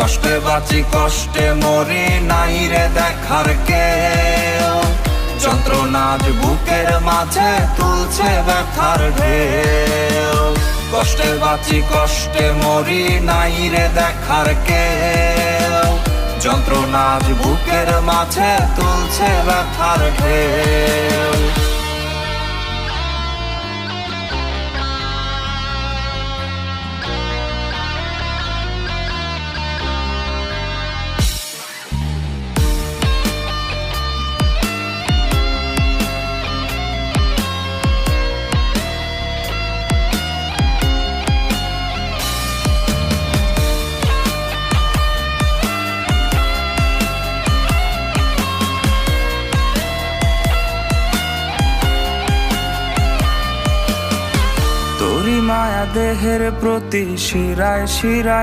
কষ্টে বাঁচি কষ্টে মরি, নাই রে দেখার কেউ। যন্ত্রণা আজ বুকের মাঝে তুলছে ব্যথার ঢেউ। কষ্টে বাঁচি কষ্টে মরি, নাই রে দেখার কেউ। যন্ত্রণা আজ বুকের মাঝে তুলছে ব্যথার ঢেউ। তোরি মায়া দেহের প্রতি শিরায় শিরায়